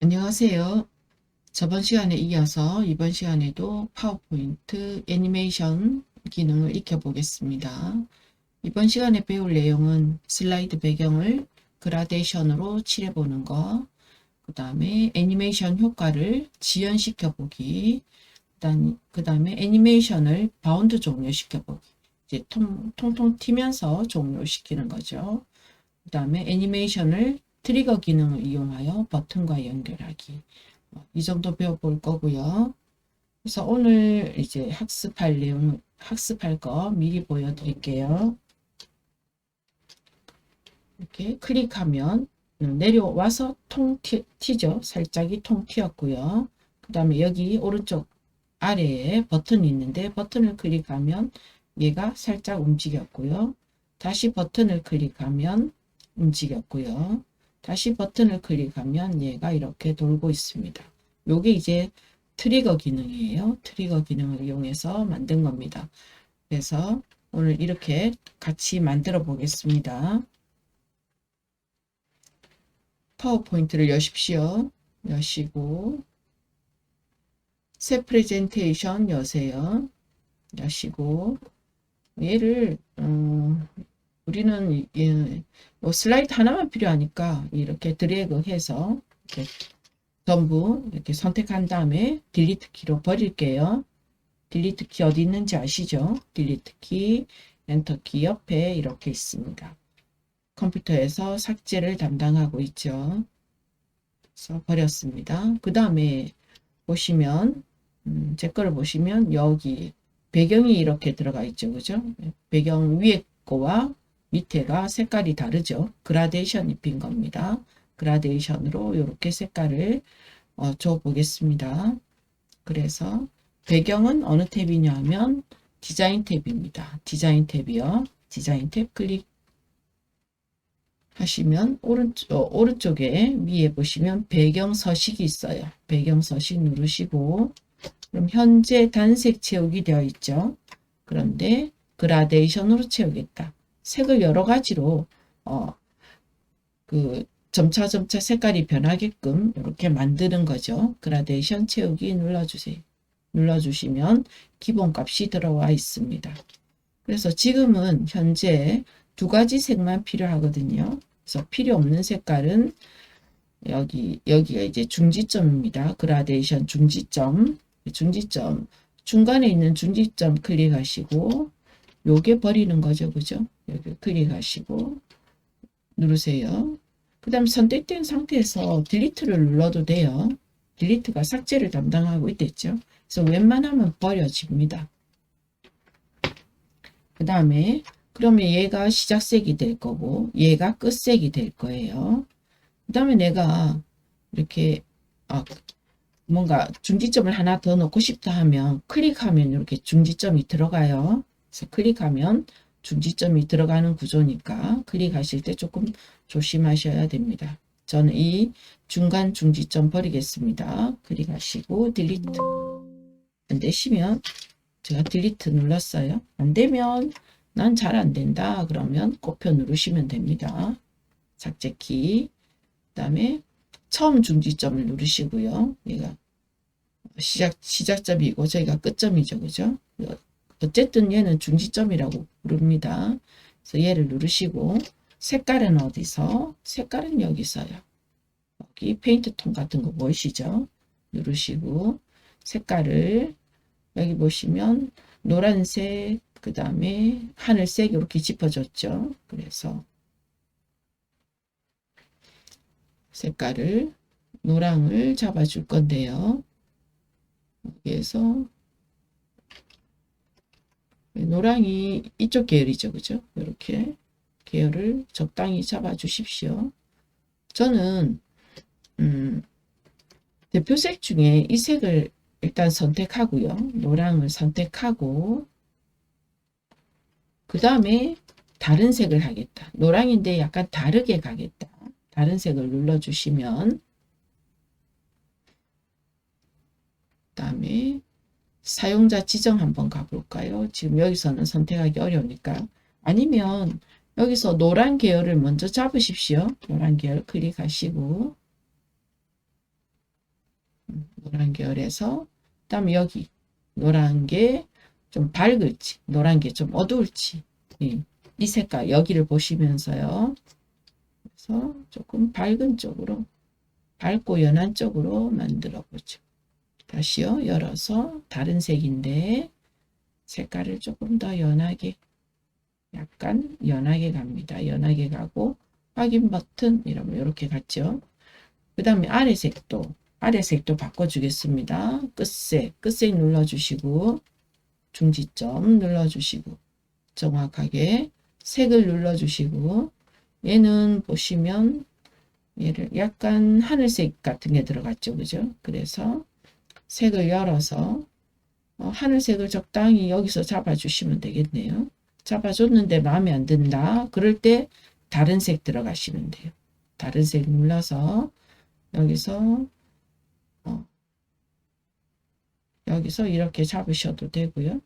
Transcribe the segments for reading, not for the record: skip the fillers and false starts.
안녕하세요. 저번 시간에 이어서 이번 시간에도 파워포인트 애니메이션 기능을 익혀보겠습니다. 이번 시간에 배울 내용은 슬라이드 배경을 그라데이션으로 칠해보는 거, 그 다음에 애니메이션 효과를 지연시켜 보기, 그 다음에 애니메이션을 바운드 종료시켜 보기. 이제 통통 튀면서 종료시키는 거죠. 그 다음에 애니메이션을 트리거 기능을 이용하여 버튼과 연결하기. 이 정도 배워볼 거고요. 그래서 오늘 이제 학습할 거 미리 보여드릴게요. 이렇게 클릭하면 내려와서 통 튀죠. 살짝이 통 튀었고요. 그 다음에 여기 오른쪽 아래에 버튼이 있는데 버튼을 클릭하면 얘가 살짝 움직였고요. 다시 버튼을 클릭하면 움직였고요. 다시 버튼을 클릭하면 얘가 이렇게 돌고 있습니다. 요게 이제 트리거 기능이에요. 트리거 기능을 이용해서 만든 겁니다. 그래서 오늘 이렇게 같이 만들어 보겠습니다. 파워포인트를 여십시오. 여시고 새 프레젠테이션 여세요. 여시고 얘를 우리는 슬라이드 하나만 필요하니까 이렇게 드래그해서 이렇게 전부 이렇게 선택한 다음에 딜리트 키로 버릴게요. 딜리트 키 어디 있는지 아시죠? 딜리트 키, 엔터 키 옆에 이렇게 있습니다. 컴퓨터에서 삭제를 담당하고 있죠. 그래서 버렸습니다. 그 다음에 보시면 제 거를 보시면 여기 배경이 이렇게 들어가 있죠. 그죠? 배경 위에 거와 밑에가 색깔이 다르죠. 그라데이션 입힌 겁니다. 그라데이션으로 이렇게 색깔을 줘 보겠습니다. 그래서 배경은 어느 탭이냐 하면 디자인 탭입니다. 디자인 탭이요. 디자인 탭 클릭하시면 오른쪽에 위에 보시면 배경 서식이 있어요. 배경 서식 누르시고 그럼 현재 단색 채우기 되어 있죠. 그런데 그라데이션으로 채우겠다. 색을 여러 가지로 그 점차 색깔이 변하게끔 이렇게 만드는 거죠. 그라데이션 채우기 눌러주세요. 눌러주시면 기본값이 들어와 있습니다. 그래서 지금은 현재 두 가지 색만 필요하거든요. 그래서 필요 없는 색깔은 여기가 이제 중지점입니다. 그라데이션 중지점 중간에 있는 중지점 클릭하시고 요게 버리는 거죠. 그죠? 여기 클릭하시고 누르세요. 그 다음 선택된 상태에서 딜리트를 눌러도 돼요. 딜리트가 삭제를 담당하고 있겠죠. 그래서 웬만하면 버려집니다. 그 다음에 그러면 얘가 시작색이 될 거고 얘가 끝색이 될 거예요. 그 다음에 내가 이렇게 뭔가 중지점을 하나 더 넣고 싶다 하면 클릭하면 이렇게 중지점이 들어가요. 그래서 클릭하면 중지점이 들어가는 구조니까 클릭하실 때 조금 조심하셔야 됩니다. 저는 이 중간 중지점 버리겠습니다. 클릭하시고 딜리트. 안 되시면 제가 딜리트 눌렀어요. 안 되면 난 잘 안 된다 그러면 곱표 누르시면 됩니다. 삭제키. 그 다음에 처음 중지점을 누르시고요. 얘가 시작점이고 저희가 끝점이죠. 그죠? 어쨌든 얘는 중지점이라고 부릅니다. 그래서 얘를 누르시고 색깔은 어디서? 색깔은 여기서요. 여기 페인트 톤 같은 거 보이시죠? 누르시고 색깔을 여기 보시면 노란색 그 다음에 하늘색 이렇게 짚어줬죠. 그래서 색깔을 노랑을 잡아줄 건데요. 여기에서 노랑이 이쪽 계열이죠. 그죠? 이렇게 계열을 적당히 잡아 주십시오. 저는 대표색 중에 이 색을 일단 선택하고요. 노랑을 선택하고 그 다음에 다른 색을 하겠다. 노랑인데 약간 다르게 가겠다. 다른 색을 눌러주시면 그 다음에 사용자 지정 한번 가볼까요? 지금 여기서는 선택하기 어려우니까. 아니면 여기서 노란 계열을 먼저 잡으십시오. 노란 계열 클릭하시고 노란 계열에서 그다음에 여기 노란 게 좀 밝을지 노란 게 좀 어두울지 이 색깔 여기를 보시면서요. 그래서 조금 밝은 쪽으로 밝고 연한 쪽으로 만들어 보죠. 다시요. 열어서 다른 색인데 색깔을 조금 더 연하게 약간 연하게 갑니다. 연하게 가고 확인 버튼 이러면 이렇게 갔죠. 그 다음에 아래 색도 바꿔주겠습니다. 끝색 눌러주시고 중지점 눌러주시고 정확하게 색을 눌러주시고 얘는 보시면 얘를 약간 하늘색 같은 게 들어갔죠. 그죠? 그래서 색을 열어서 하늘색을 적당히 여기서 잡아주시면 되겠네요. 잡아줬는데 마음에 안 든다. 그럴 때 다른 색 들어가시면 돼요. 다른 색 눌러서 여기서 여기서 이렇게 잡으셔도 되고요.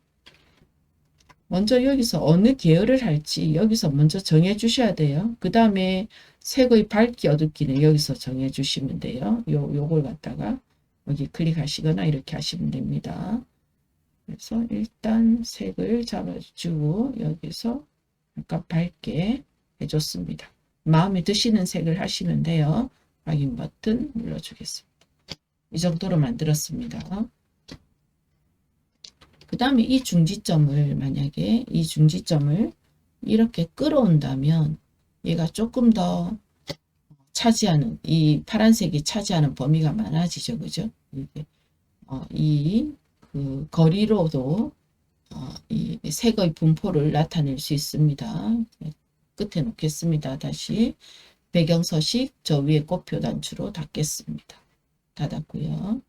먼저 여기서 어느 계열을 할지 여기서 먼저 정해 주셔야 돼요. 그 다음에 색의 밝기 어둡기는 여기서 정해 주시면 돼요. 요걸 갖다가 여기 클릭하시거나 이렇게 하시면 됩니다. 그래서 일단 색을 잡아주고 여기서 약간 밝게 해줬습니다. 마음에 드시는 색을 하시면 돼요. 확인 버튼 눌러주겠습니다. 이 정도로 만들었습니다. 그 다음에 이 중지점을 만약에 이 중지점을 이렇게 끌어온다면 얘가 조금 더 차지하는 이 파란색이 차지하는 범위가 많아지죠. 그죠? 이게 그 거리로도 이 색의 분포를 나타낼 수 있습니다. 끝에 놓겠습니다. 다시 배경 서식 저 위에 꽃표 단추로 닫겠습니다. 닫았고요.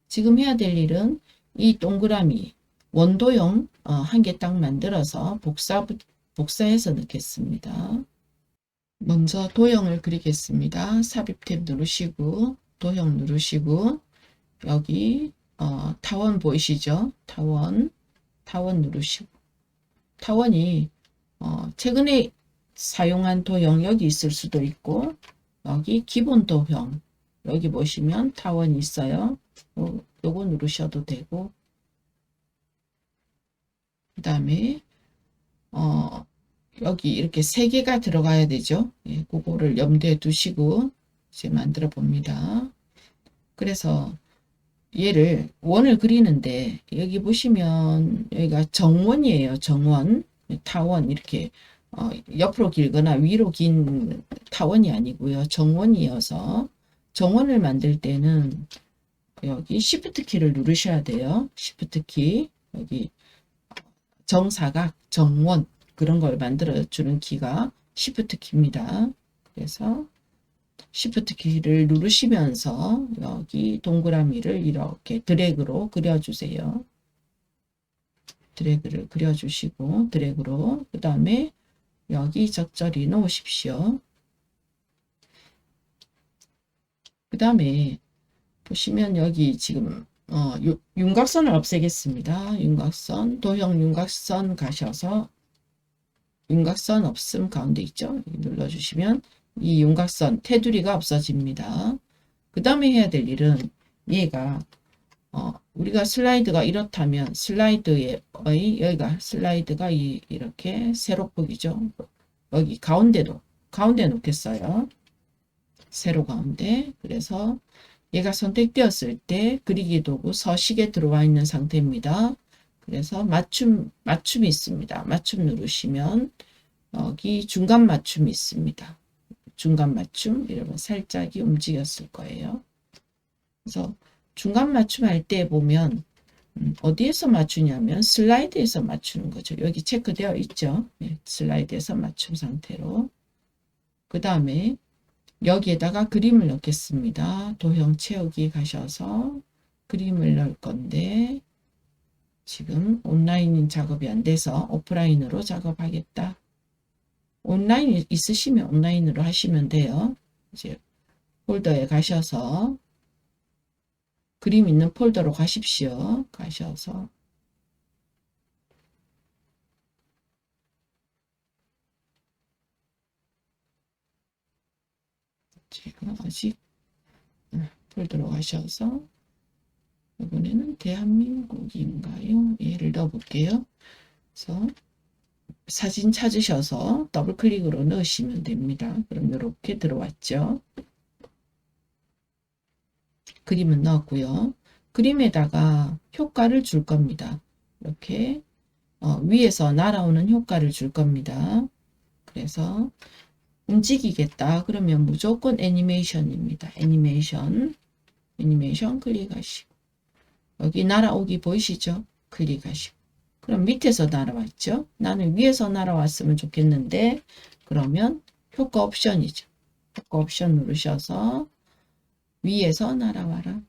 지금 해야 될 일은 이 동그라미 원도형 한 개 딱 만들어서 복사해서 넣겠습니다. 먼저 도형을 그리겠습니다. 삽입 탭 누르시고 도형 누르시고 여기 타원 보이시죠? 타원 누르시고 타원이 최근에 사용한 도형 여기 있을 수도 있고 여기 기본 도형 여기 보시면 타원이 있어요. 요거 누르셔도 되고 그 다음에 여기 이렇게 세 개가 들어가야 되죠. 예, 그거를 염두에 두시고 이제 만들어 봅니다. 그래서 얘를 원을 그리는데 여기 보시면 여기가 정원이에요. 정원 타원 이렇게 옆으로 길거나 위로 긴 타원이 아니고요. 정원이어서 정원을 만들 때는 여기 Shift 키를 누르셔야 돼요. Shift 키 여기 정사각 정원 그런 걸 만들어 주는 키가 Shift 키입니다. 그래서 Shift 키를 누르시면서 여기 동그라미를 이렇게 드래그로 그려주세요. 드래그를 그려주시고 드래그로 그 다음에 여기 적절히 놓으십시오. 그 다음에 보시면 여기 지금 윤곽선을 없애겠습니다. 윤곽선 도형 윤곽선 가셔서 윤곽선 없음 가운데 있죠. 눌러주시면 이 윤곽선 테두리가 없어집니다. 그 다음에 해야 될 일은 얘가 우리가 슬라이드가 이렇다면 슬라이드의 여기가 슬라이드가 이렇게 세로폭이죠. 여기 가운데 놓겠어요. 세로 가운데. 그래서 얘가 선택되었을 때 그리기 도구 서식에 들어와 있는 상태입니다. 그래서 맞춤이 있습니다. 맞춤 누르시면 여기 중간 맞춤이 있습니다. 중간 맞춤 이러면 살짝이 움직였을 거예요. 그래서 중간 맞춤 할 때 보면 어디에서 맞추냐면 슬라이드에서 맞추는 거죠. 여기 체크되어 있죠. 네, 슬라이드에서 맞춤 상태로. 그 다음에 여기에다가 그림을 넣겠습니다. 도형 채우기 가셔서 그림을 넣을 건데 지금 온라인 작업이 안 돼서 오프라인으로 작업하겠다. 온라인 있으시면 온라인으로 하시면 돼요. 이제 폴더에 가셔서 그림 있는 폴더로 가십시오. 가셔서 제가 아직 폴더로 가셔서 이번에는 대한민국인가요? 얘를 넣어볼게요. 그래서 사진 찾으셔서 더블 클릭으로 넣으시면 됩니다. 그럼 이렇게 들어왔죠. 그림은 넣었고요. 그림에다가 효과를 줄 겁니다. 이렇게 위에서 날아오는 효과를 줄 겁니다. 그래서 움직이겠다. 그러면 무조건 애니메이션입니다. 애니메이션 클릭하시고 여기 날아오기 보이시죠? 클릭하시고 그럼 밑에서 날아왔죠? 나는 위에서 날아왔으면 좋겠는데 그러면 효과 옵션이죠. 효과 옵션 누르셔서 위에서 날아와라.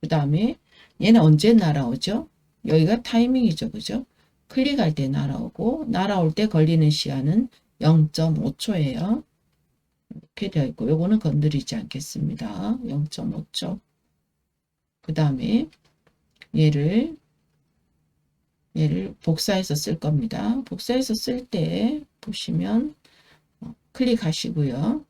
그 다음에 얘는 언제 날아오죠? 여기가 타이밍이죠. 그죠? 클릭할 때 날아오고 날아올 때 걸리는 시간은 0.5초예요. 이렇게 되어 있고 요거는 건드리지 않겠습니다. 0.5초. 그 다음에 얘를 복사해서 쓸 겁니다. 복사해서 쓸 때 보시면 클릭하시고요.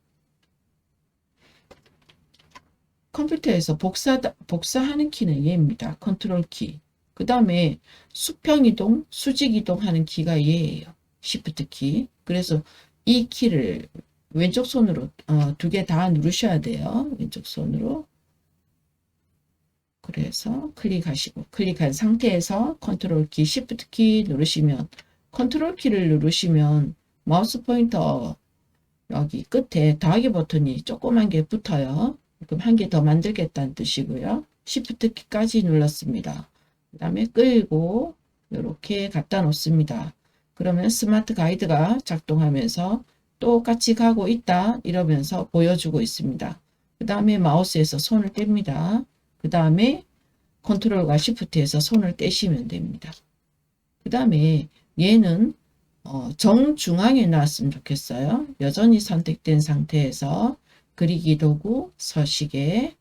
컴퓨터에서 복사하는 키는 얘입니다. 컨트롤 키. 그 다음에 수평 이동, 수직 이동하는 키가 얘예요. 시프트 키. 그래서 이 키를 왼쪽 손으로 두 개 다 누르셔야 돼요. 왼쪽 손으로. 그래서 클릭하시고 클릭한 상태에서 컨트롤 키, 시프트 키 누르시면 컨트롤 키를 누르시면 마우스 포인터 여기 끝에 더하기 버튼이 조그만 게 붙어요. 그럼 한 개 더 만들겠다는 뜻이고요. 시프트 키까지 눌렀습니다. 그 다음에 끌고 이렇게 갖다 놓습니다. 그러면 스마트 가이드가 작동하면서 똑같이 가고 있다 이러면서 보여주고 있습니다. 그 다음에 마우스에서 손을 뗍니다. 그 다음에 컨트롤과 시프트에서 손을 떼시면 됩니다. 그 다음에 얘는 정중앙에 놨으면 좋겠어요. 여전히 선택된 상태에서 그리기 도구, 서식에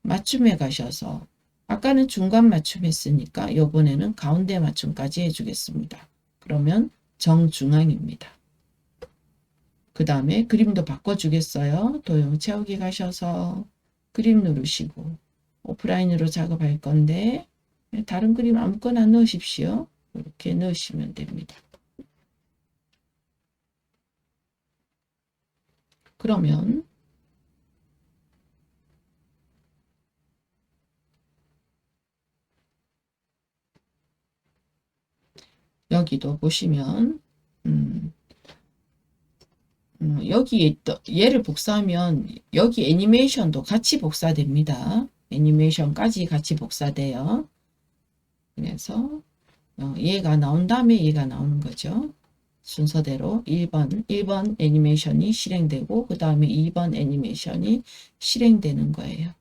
맞춤에 가셔서 아까는 중간 맞춤 했으니까 이번에는 가운데 맞춤까지 해주겠습니다. 그러면 정중앙입니다. 그 다음에 그림도 바꿔주겠어요. 도형 채우기 가셔서 그림 누르시고 오프라인으로 작업할 건데 다른 그림 아무거나 넣으십시오. 이렇게 넣으시면 됩니다. 그러면 여기도 보시면 여기 얘를 복사하면 여기 애니메이션도 같이 복사됩니다. 애니메이션까지 같이 복사돼요. 그래서 얘가 나온 다음에 얘가 나오는 거죠. 순서대로 1번 애니메이션이 실행되고 그 다음에 2번 애니메이션이 실행되는 거예요.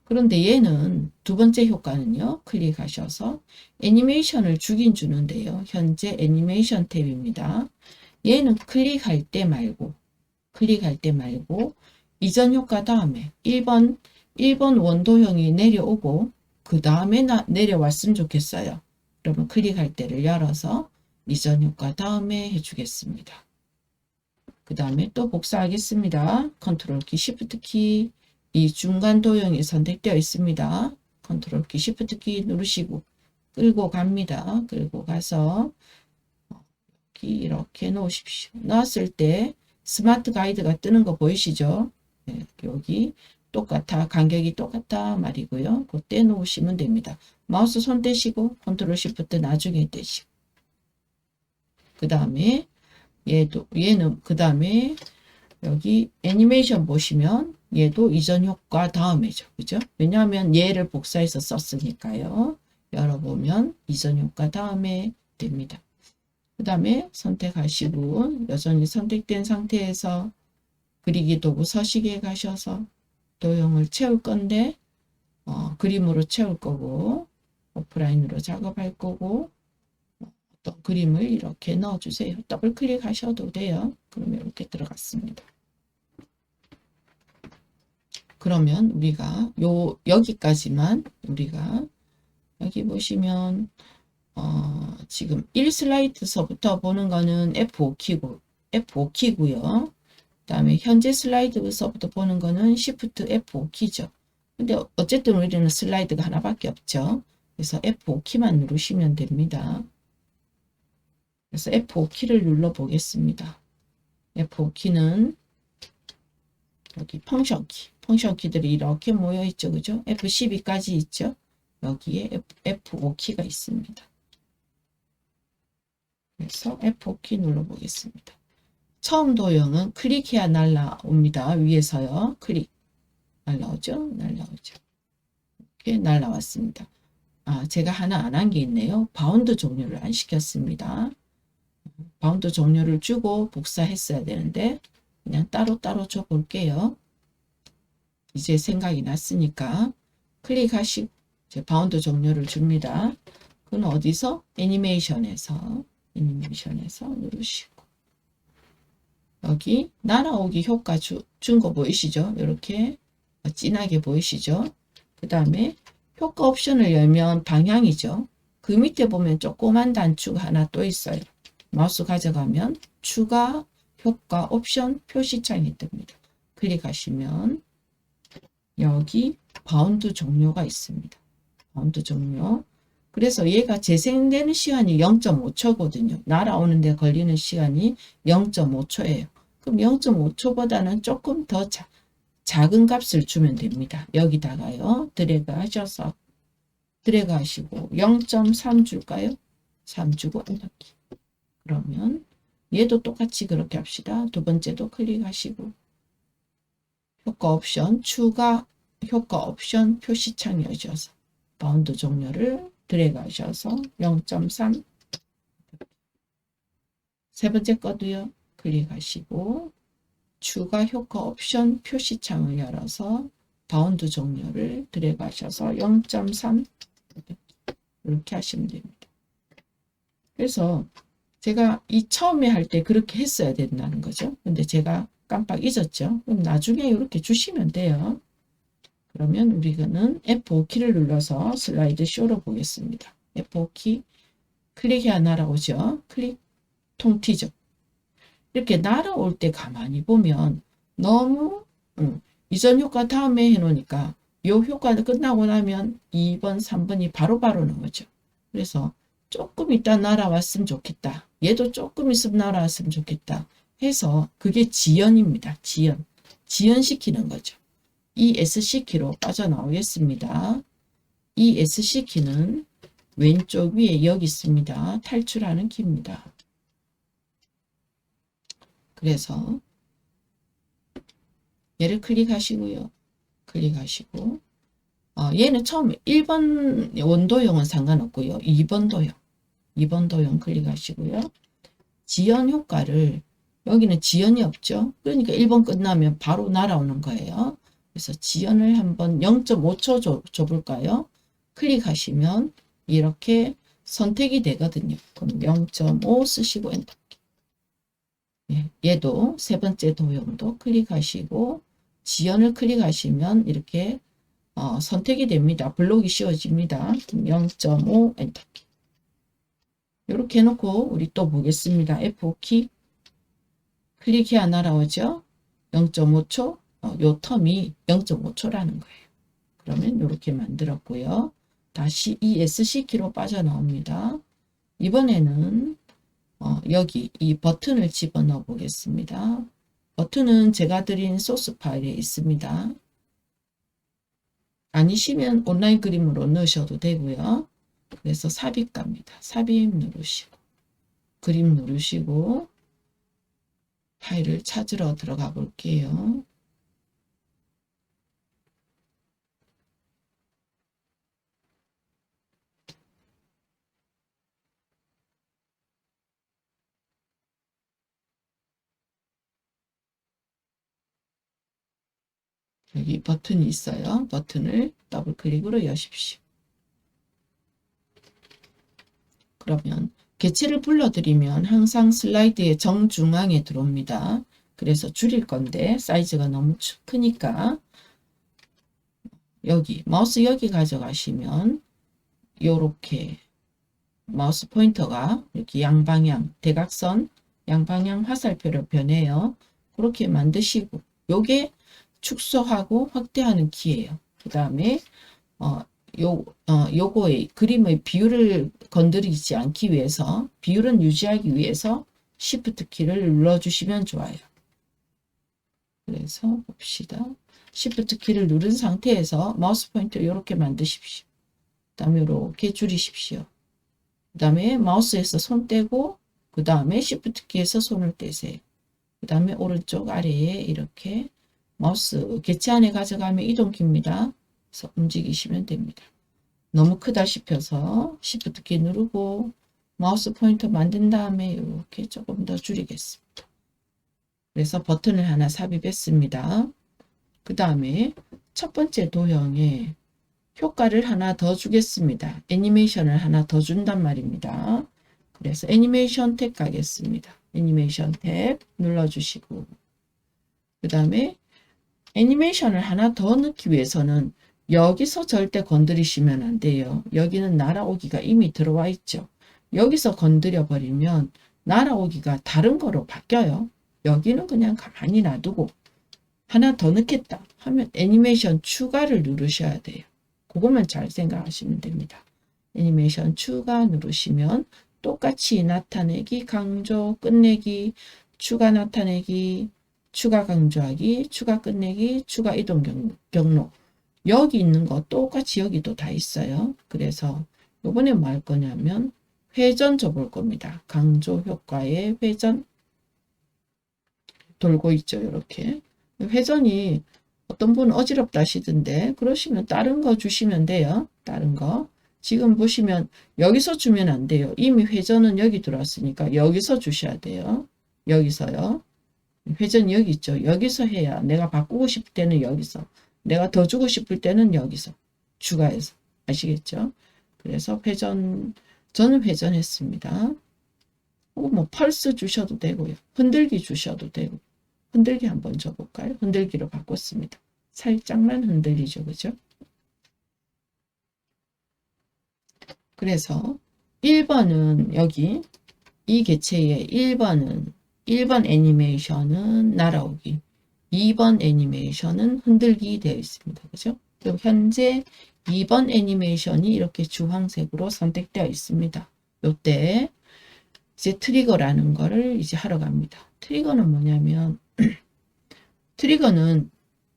그런데 얘는 두 번째 효과는요. 클릭하셔서 애니메이션을 주긴 주는데요. 현재 애니메이션 탭입니다. 얘는 클릭할 때 말고 이전 효과 다음에 1번 원도형이 내려오고 그 다음에 내려왔으면 좋겠어요. 그러면 클릭할 때를 열어서 이전 효과 다음에 해주겠습니다. 그 다음에 또 복사하겠습니다. 컨트롤 키, 시프트 키, 이 중간 도형이 선택되어 있습니다. 컨트롤 키, 시프트 키 누르시고 끌고 갑니다. 끌고 가서 이렇게 놓으십시오. 넣었을 때 스마트 가이드가 뜨는 거 보이시죠? 네, 여기 똑같아, 간격이 똑같다 말이고요. 그때 놓으시면 됩니다. 마우스 손 떼시고 컨트롤 시프트 나중에 떼시고 그 다음에 얘는 그 다음에 여기 애니메이션 보시면 얘도 이전 효과 다음에죠. 그죠? 왜냐하면 얘를 복사해서 썼으니까요. 열어보면 이전 효과 다음에 됩니다. 그 다음에 선택하시고 여전히 선택된 상태에서 그리기 도구 서식에 가셔서 도형을 채울 건데 그림으로 채울 거고 오프라인으로 작업할 거고 어떤 그림을 이렇게 넣어주세요. 더블 클릭하셔도 돼요. 그러면 이렇게 들어갔습니다. 그러면 우리가 여기까지만 우리가 여기 보시면 지금 1슬라이드서부터 보는 거는 F5키고요. 그 다음에 현재 슬라이드서부터 보는 거는 Shift F5키죠. 근데 어쨌든 우리는 슬라이드가 하나밖에 없죠. 그래서 F5키만 누르시면 됩니다. 그래서 F5키를 눌러 보겠습니다. F5키는 여기 펑션 키들이 이렇게 모여 있죠. 그죠? F12까지 있죠. 여기에 F5키가 있습니다. 그래서 F5키 눌러 보겠습니다. 처음 도형은 클릭해야 날라옵니다. 위에서요. 클릭. 날라오죠? 날라오죠. 이렇게 날라왔습니다. 아, 제가 하나 안 한 게 있네요. 바운드 종료를 안 시켰습니다. 바운드 종료를 주고 복사했어야 되는데 그냥 따로따로 줘 볼게요. 이제 생각이 났으니까 클릭하시고 이제 바운드 종료를 줍니다. 그건 어디서? 애니메이션에서 누르시고 여기 날아오기 효과 준 거 보이시죠? 이렇게 진하게 보이시죠? 그 다음에 효과 옵션을 열면 방향이죠. 그 밑에 보면 조그만 단추가 하나 또 있어요. 마우스 가져가면 추가 효과 옵션 표시창이 뜹니다. 클릭하시면 여기 바운드 종료가 있습니다. 바운드 종료. 그래서 얘가 재생되는 시간이 0.5초거든요. 날아오는 데 걸리는 시간이 0.5초예요. 그럼 0.5초보다는 조금 더 작은 값을 주면 됩니다. 여기다가요. 드래그 하셔서 드래그 하시고 0.3 줄까요? 3 주고 엔터키. 그러면 얘도 똑같이 그렇게 합시다. 두 번째도 클릭하시고 효과 옵션 추가 효과 옵션 표시창이 여셔서 바운드 종료를 드래그 하셔서 0.3 세 번째 거도요. 클릭하시고 추가 효과 옵션 표시창을 열어서 바운드 종료를 드래그 하셔서 0.3 이렇게 하시면 됩니다. 그래서 제가 이 처음에 할 때 그렇게 했어야 된다는 거죠. 근데 제가 깜빡 잊었죠. 그럼 나중에 이렇게 주시면 돼요. 그러면 우리는 F5키를 눌러서 슬라이드 쇼로 보겠습니다. F5키 클릭해야 날아오죠. 클릭 통티죠. 이렇게 날아올 때 가만히 보면 너무 이전 효과 다음에 해놓으니까 이 효과가 끝나고 나면 2번, 3번이 바로바로 나오죠. 그래서 조금 있다 날아왔으면 좋겠다. 얘도 조금 있으면 날아왔으면 좋겠다. 해서 그게 지연입니다. 지연시키는 거죠. ESC키로 빠져나오겠습니다. ESC키는 왼쪽 위에 여기 있습니다. 탈출하는 키입니다. 그래서 얘를 클릭하시고요. 클릭하시고 얘는 처음에 1번 원도형은 상관없고요. 2번 도형 클릭하시고요. 지연 효과를 여기는 지연이 없죠. 그러니까 1번 끝나면 바로 날아오는 거예요. 그래서 지연을 한번 0.5초 줘볼까요? 클릭하시면 이렇게 선택이 되거든요. 그럼 0.5 쓰시고 엔터. 얘도 세 번째 도형도 클릭하시고 지연을 클릭하시면 이렇게 선택이 됩니다. 블록이 씌워집니다. 0.5 엔터키. 이렇게 해놓고 우리 또 보겠습니다. F5키 클릭해야 날아오죠. 0.5초 요 텀이 0.5초라는 거예요. 그러면 이렇게 만들었고요. 다시 ESC키로 빠져나옵니다. 이번에는 여기 이 버튼을 집어넣어 보겠습니다. 버튼은 제가 드린 소스 파일에 있습니다. 아니시면 온라인 그림으로 넣으셔도 되고요. 그래서 삽입 갑니다. 삽입 누르시고 그림 누르시고 파일을 찾으러 들어가 볼게요. 여기 버튼이 있어요. 버튼을 더블 클릭으로 여십시오. 그러면 개체를 불러드리면 항상 슬라이드의 정중앙에 들어옵니다. 그래서 줄일 건데 사이즈가 너무 크니까 여기 마우스 여기 가져가시면 요렇게 마우스 포인터가 이렇게 양방향 대각선 양방향 화살표로 변해요. 그렇게 만드시고 요게 축소하고 확대하는 키예요. 그 다음에 요거의 그림의 비율을 건드리지 않기 위해서, 비율은 유지하기 위해서 Shift 키를 눌러주시면 좋아요. 그래서 봅시다. Shift 키를 누른 상태에서 마우스 포인트를 이렇게 만드십시오. 그 다음에 이렇게 줄이십시오. 그 다음에 마우스에서 손 떼고 그 다음에 Shift 키에서 손을 떼세요. 그 다음에 오른쪽 아래에 이렇게 마우스 개체 안에 가져가면 이동키입니다. 그래서 움직이시면 됩니다. 너무 크다 싶어서 Shift 키 누르고 마우스 포인터 만든 다음에 이렇게 조금 더 줄이겠습니다. 그래서 버튼을 하나 삽입했습니다. 그 다음에 첫 번째 도형에 효과를 하나 더 주겠습니다. 애니메이션을 하나 더 준단 말입니다. 그래서 애니메이션 탭 가겠습니다. 애니메이션 탭 눌러주시고 그 다음에 애니메이션을 하나 더 넣기 위해서는 여기서 절대 건드리시면 안 돼요. 여기는 날아오기가 이미 들어와 있죠. 여기서 건드려 버리면 날아오기가 다른 거로 바뀌어요. 여기는 그냥 가만히 놔두고 하나 더 넣겠다 하면 애니메이션 추가를 누르셔야 돼요. 그것만 잘 생각하시면 됩니다. 애니메이션 추가 누르시면 똑같이 나타내기, 강조, 끝내기, 추가 나타내기, 추가 강조하기, 추가 끝내기, 추가 이동 경로. 여기 있는 거 똑같이 여기도 다 있어요. 그래서 이번에 뭐 할 거냐면 회전 줘볼 겁니다. 강조 효과의 회전 돌고 있죠. 이렇게. 회전이 어떤 분은 어지럽다 하시던데 그러시면 다른 거 주시면 돼요. 다른 거. 지금 보시면 여기서 주면 안 돼요. 이미 회전은 여기 들어왔으니까 여기서 주셔야 돼요. 여기서요. 회전이 여기 있죠. 여기서 해야 내가 바꾸고 싶을 때는 여기서, 내가 더 주고 싶을 때는 여기서 추가해서. 아시겠죠? 그래서 회전, 저는 회전했습니다. 뭐 펄스 주셔도 되고요. 흔들기 주셔도 되고. 흔들기 한번 줘볼까요? 흔들기로 바꿨습니다. 살짝만 흔들리죠. 그죠? 그래서 1번은 여기 이 개체의 1번 애니메이션은 날아오기, 2번 애니메이션은 흔들기 되어 있습니다. 그죠? 그리고 현재 2번 애니메이션이 이렇게 주황색으로 선택되어 있습니다. 요때 이제 트리거라는 거를 이제 하러 갑니다. 트리거는 뭐냐면 트리거는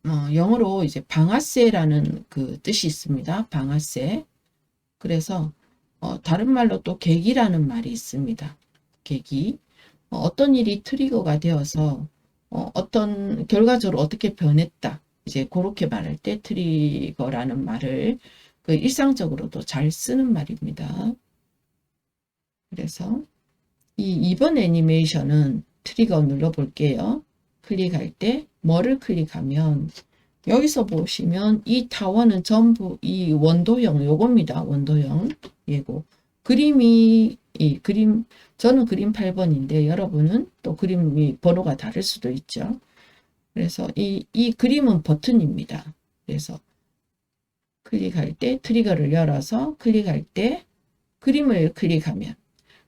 영어로 이제 방아쇠라는 그 뜻이 있습니다. 방아쇠. 그래서 다른 말로 또 계기라는 말이 있습니다. 계기. 어떤 일이 트리거가 되어서 어떤 결과적으로 어떻게 변했다. 이제 그렇게 말할 때 트리거라는 말을 그 일상적으로도 잘 쓰는 말입니다. 그래서 이 2번 애니메이션은 트리거 눌러볼게요. 클릭할 때 뭐를 클릭하면 여기서 보시면 이 타워는 전부 이 원도형 요겁니다. 원도형 예고. 그림이 이 그림, 저는 그림 8번인데 여러분은 또 그림이 번호가 다를 수도 있죠. 그래서 이 그림은 버튼입니다. 그래서 클릭할 때 트리거를 열어서 클릭할 때 그림을 클릭하면,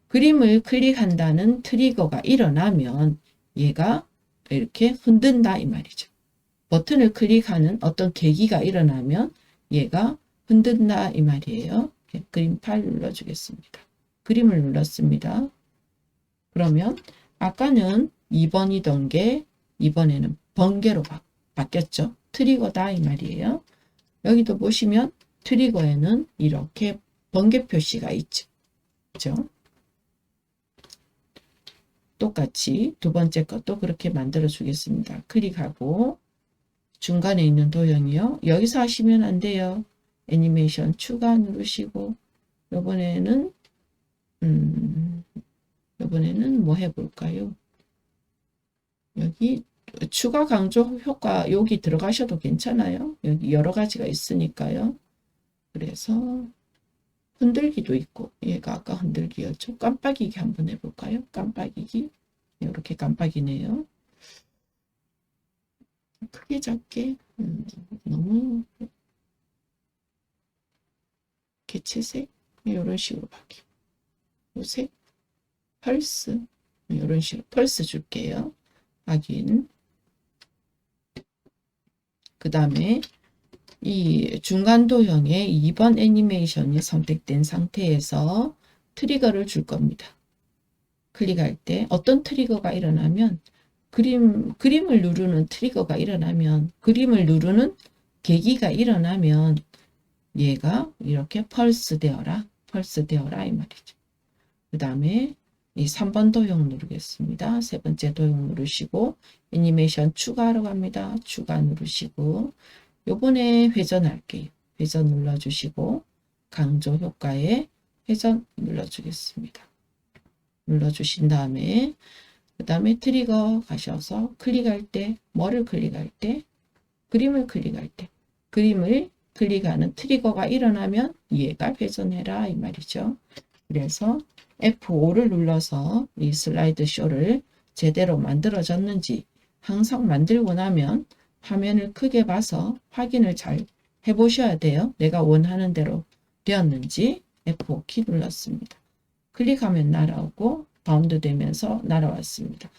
그림을 클릭한다는 트리거가 일어나면 얘가 이렇게 흔든다 이 말이죠. 버튼을 클릭하는 어떤 계기가 일어나면 얘가 흔든다 이 말이에요. 그림 8 눌러주겠습니다. 그림을 눌렀습니다. 그러면 아까는 2번이던 게 이번에는 번개로 바뀌었죠. 트리거다 이 말이에요. 여기도 보시면 트리거에는 이렇게 번개 표시가 있죠. 그렇죠? 똑같이 두 번째 것도 그렇게 만들어 주겠습니다. 클릭하고 중간에 있는 도형이요. 여기서 하시면 안 돼요. 애니메이션 추가 누르시고 이번에는 뭐 해볼까요? 여기 추가 강조 효과 여기 들어가셔도 괜찮아요. 여기 여러 가지가 있으니까요. 그래서 흔들기도 있고 얘가 아까 흔들기였죠. 깜빡이기 한번 해볼까요? 깜빡이기. 이렇게 깜빡이네요. 크게 작게 너무 개체색 이런 식으로 바뀌고 요색 펄스 이런 식으로 펄스 줄게요. 확인. 그 다음에 이 중간 도형의 2번 애니메이션이 선택된 상태에서 트리거를 줄 겁니다. 클릭할 때 어떤 트리거가 일어나면 그림을 누르는 트리거가 일어나면 그림을 누르는 계기가 일어나면 얘가 이렇게 펄스 되어라 이 말이죠. 그 다음에 이 3번 도형 누르겠습니다. 세 번째 도형 누르시고 애니메이션 추가하러 갑니다. 추가 누르시고 요번에 회전할게요. 회전 눌러주시고 강조 효과에 회전 눌러주겠습니다. 눌러주신 다음에 그 다음에 트리거 가셔서 클릭할 때 뭐를 클릭할 때 그림을 클릭할 때 그림을 클릭하는 트리거가 일어나면 얘가 회전해라 이 말이죠. 그래서 F5를 눌러서 이 슬라이드 쇼를 제대로 만들어졌는지 항상 만들고 나면 화면을 크게 봐서 확인을 잘 해보셔야 돼요. 내가 원하는 대로 되었는지 F5 키 눌렀습니다. 클릭하면 날아오고 바운드 되면서 날아왔습니다.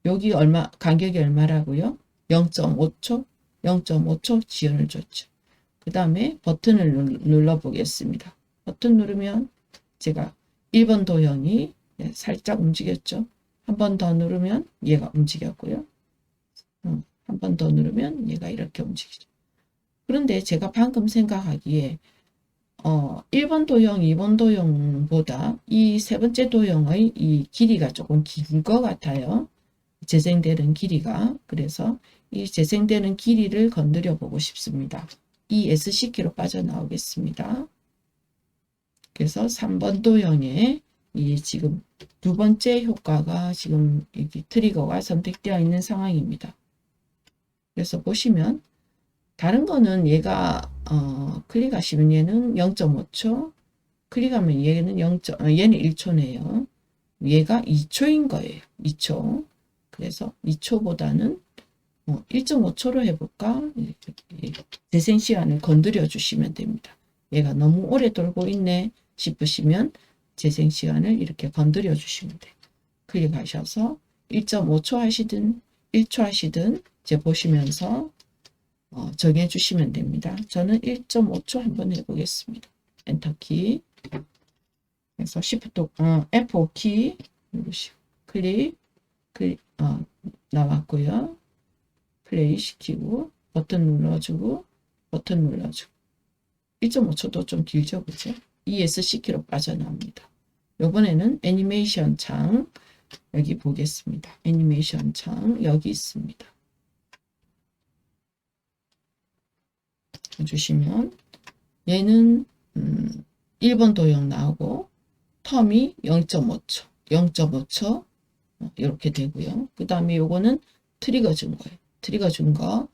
여기 간격이 얼마라고요? 0.5초? 0.5초 지연을 줬죠. 그 다음에 버튼을 눌러 보겠습니다. 버튼 누르면 제가 1번 도형이 살짝 움직였죠. 한 번 더 누르면 얘가 움직였고요. 한 번 더 누르면 얘가 이렇게 움직이죠. 그런데 제가 방금 생각하기에 1번 도형, 2번 도형보다 이 세 번째 도형의 이 길이가 조금 긴 것 같아요. 재생되는 길이가. 그래서 이 재생되는 길이를 건드려 보고 싶습니다. 이 SC키로 빠져나오겠습니다. 그래서 3번 도형에 이 지금 두 번째 효과가 지금 여기 트리거가 선택되어 있는 상황입니다. 그래서 보시면 다른 거는 얘가 클릭하시면 얘는 0.5초 클릭하면 얘는 얘는 1초네요. 얘가 2초인 거예요. 2초. 그래서 2초보다는 1.5초로 해볼까? 재생 시간을 건드려 주시면 됩니다. 얘가 너무 오래 돌고 있네 싶으시면 재생 시간을 이렇게 건드려 주시면 돼요. 클릭하셔서 1.5초 하시든 1초 하시든 이제 보시면서 정해 주시면 됩니다. 저는 1.5초 한번 해보겠습니다. 엔터키. 그래서 Shift, F5키 누르시고 클릭 나왔고요. 플레이 시키고 버튼 눌러주고 버튼 눌러주고 1.5초도 좀 길죠, 그죠? ESC키로 빠져나옵니다. 요번에는 애니메이션 창 여기 보겠습니다. 애니메이션 창 여기 있습니다. 주시면 얘는 1번 도형 나오고 텀이 0.5초 0.5초 이렇게 되고요. 그 다음에 요거는 트리거 준 거예요. 트리거 준 거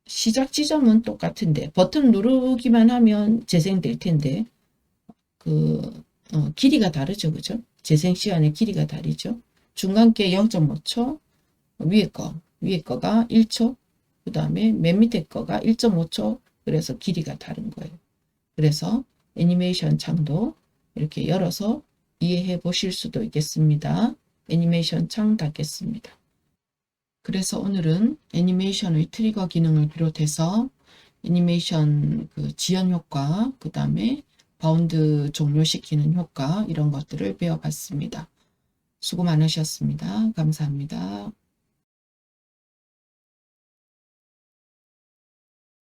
시작 지점은 똑같은데 버튼 누르기만 하면 재생될 텐데 길이가 다르죠, 그죠? 재생 시간의 길이가 다르죠. 중간께 0.5초, 위에 거가 1초, 그 다음에 맨 밑에 거가 1.5초, 그래서 길이가 다른 거예요. 그래서 애니메이션 창도 이렇게 열어서 이해해 보실 수도 있겠습니다. 애니메이션 창 닫겠습니다. 그래서 오늘은 애니메이션의 트리거 기능을 비롯해서 애니메이션 지연 효과, 그 다음에 바운드 종료시키는 효과 이런 것들을 배워봤습니다. 수고 많으셨습니다. 감사합니다.